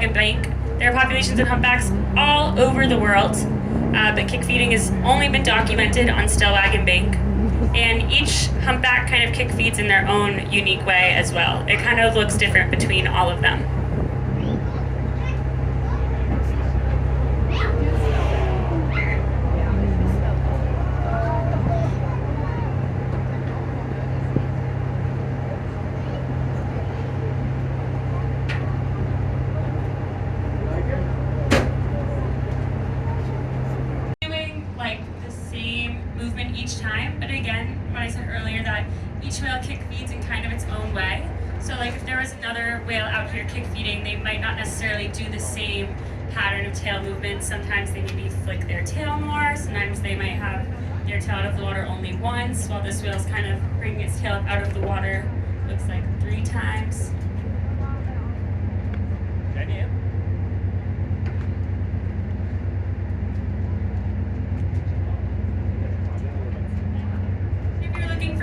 Stellwagen Bank. There are populations of humpbacks all over the world, but kick feeding has only been documented on Stellwagen Bank. And each humpback kind of kick feeds in their own unique way as well. It kind of looks different between all of them. Movement each time, but again, what I said earlier, that each whale kick feeds in kind of its own way. So like if there was another whale out here kick feeding, they might not necessarily do the same pattern of tail movement. Sometimes they maybe flick their tail more, sometimes they might have their tail out of the water only once, while this whale's kind of bringing its tail up out of the water, looks like 3 times.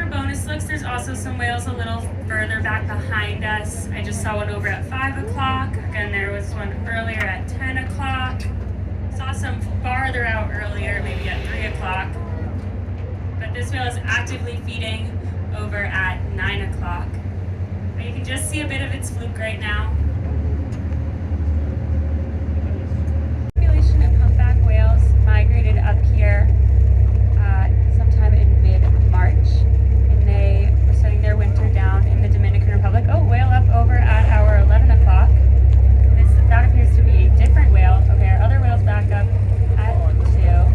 Bonus looks, there's also some whales a little further back behind us. I just saw one over at 5 o'clock. Again, there was one earlier at 10 o'clock. Saw some farther out earlier, maybe at 3 o'clock. But this whale is actively feeding over at 9 o'clock. But you can just see a bit of its fluke right now. Population of humpback whales migrated up here sometime in mid-March. They were setting their winter down in the Dominican Republic. Oh, whale up over at our 11 o'clock. That appears to be a different whale. Okay, our other whale's back up at 2.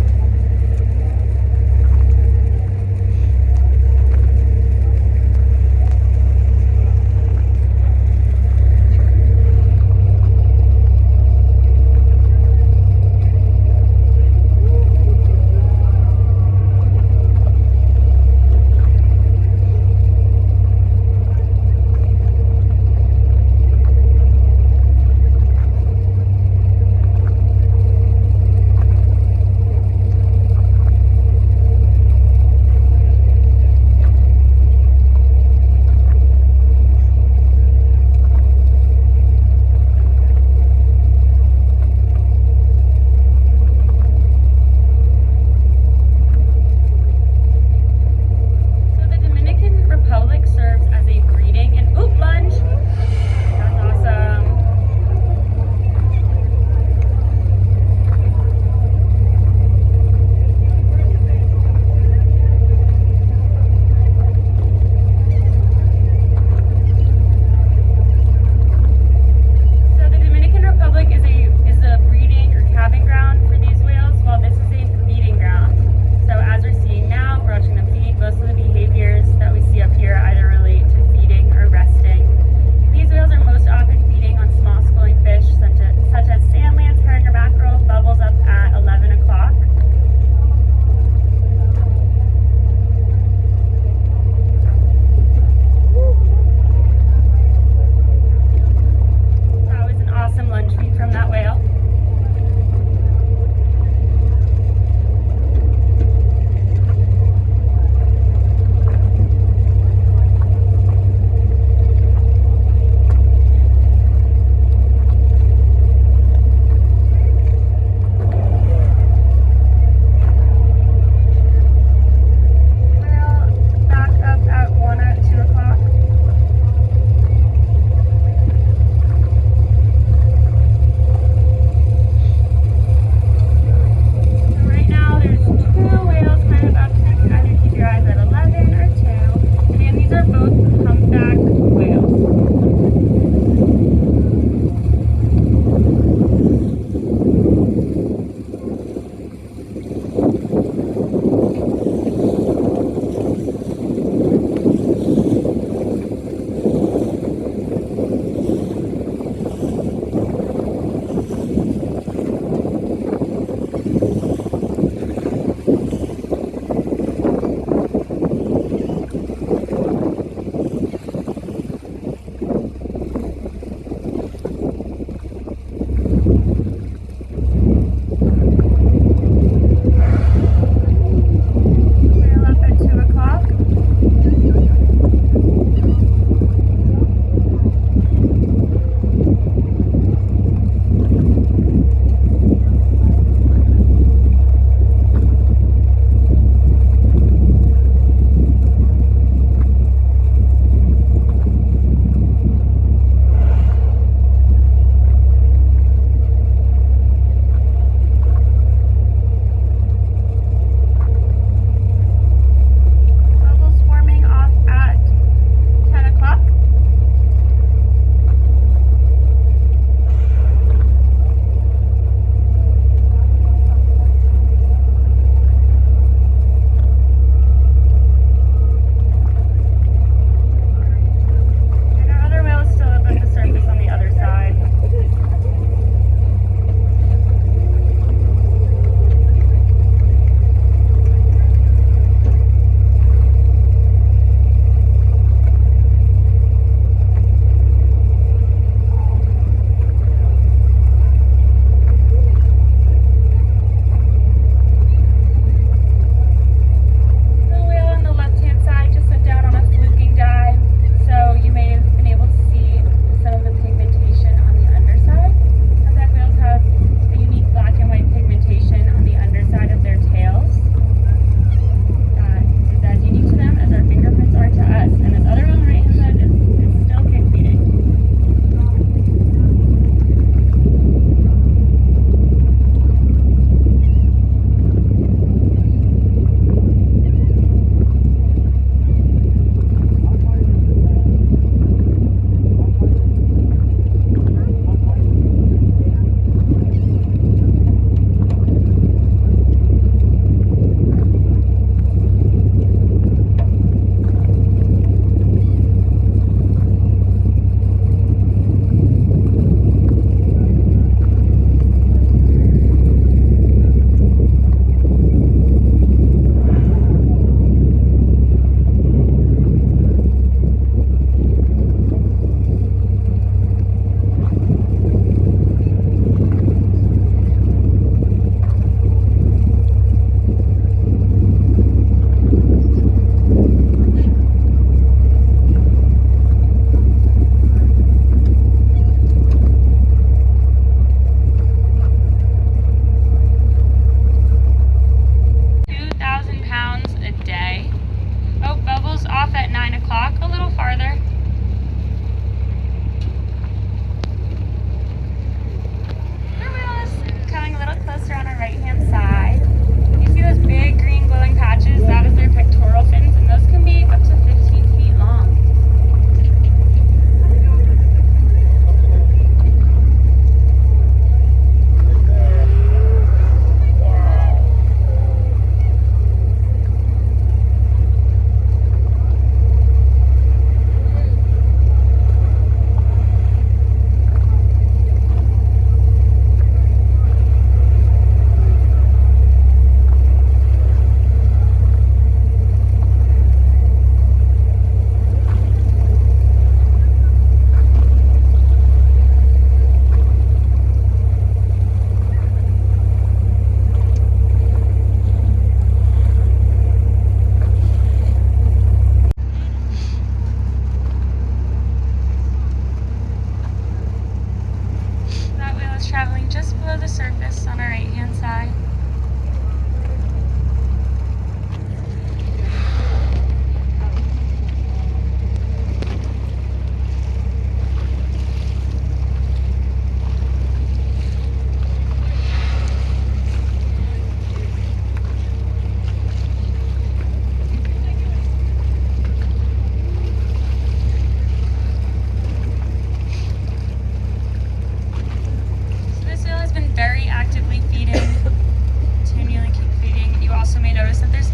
So there's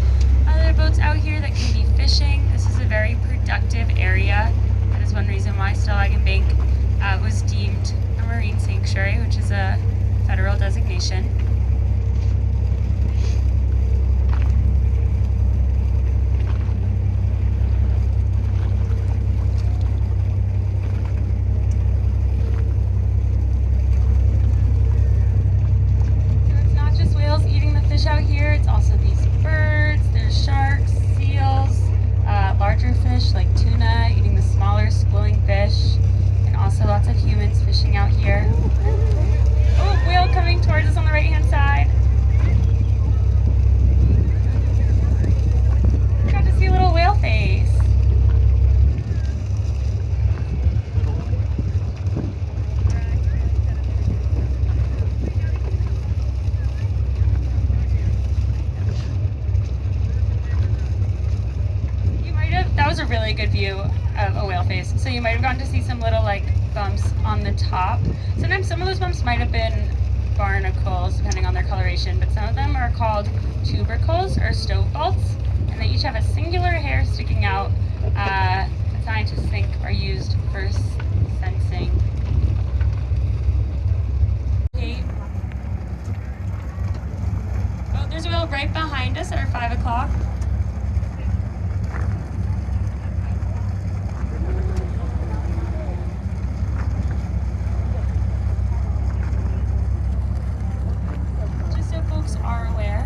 other boats out here that can be fishing. This is a very productive area. That is one reason why Stellagen Bank was deemed a marine sanctuary, which is a federal designation. Out here, it's also these birds, there's sharks, seals, larger fish like tuna eating the smaller schooling fish, and also lots of humans fishing out here. Oh, whale coming towards us on the right hand side. Got to see a little whale face. That was a really good view of a whale face. So you might have gotten to see some little like bumps on the top. Sometimes some of those bumps might have been barnacles, depending on their coloration, but some of them are called tubercles or stove faults, and they each have a singular hair sticking out that scientists think are used for sensing. Oh, there's a whale right behind us at our 5 o'clock. Are aware,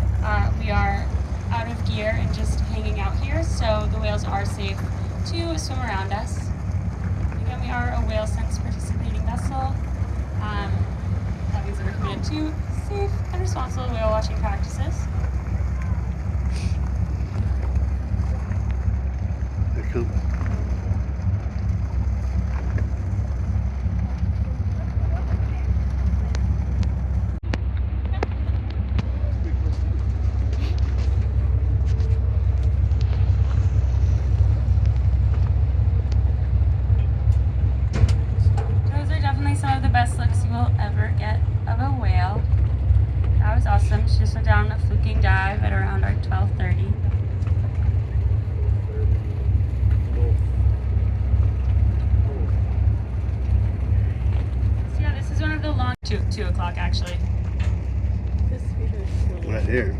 we are out of gear and just hanging out here, so the whales are safe to swim around us. Again, we are a whale sense participating vessel. That means that we're committed to safe and responsible whale watching practices. Cool. Some of the best looks you will ever get of a whale. That was awesome. She just went down a fluking dive at around our 12:30. So yeah, this is one of the long 2 o'clock actually. Right here.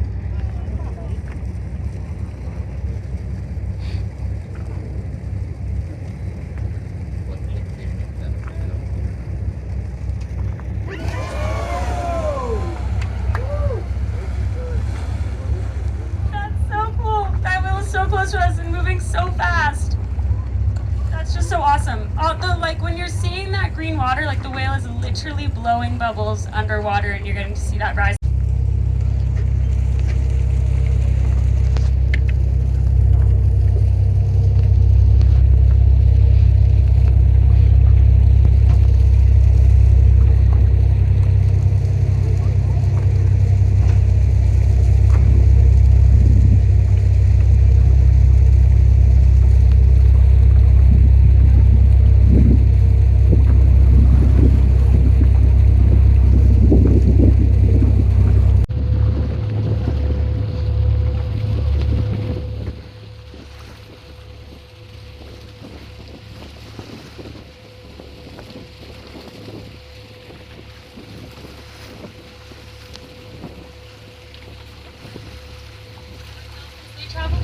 To us and moving so fast. That's just so awesome. Like when you're seeing that green water, like the whale is literally blowing bubbles underwater and you're getting to see that rise. Travel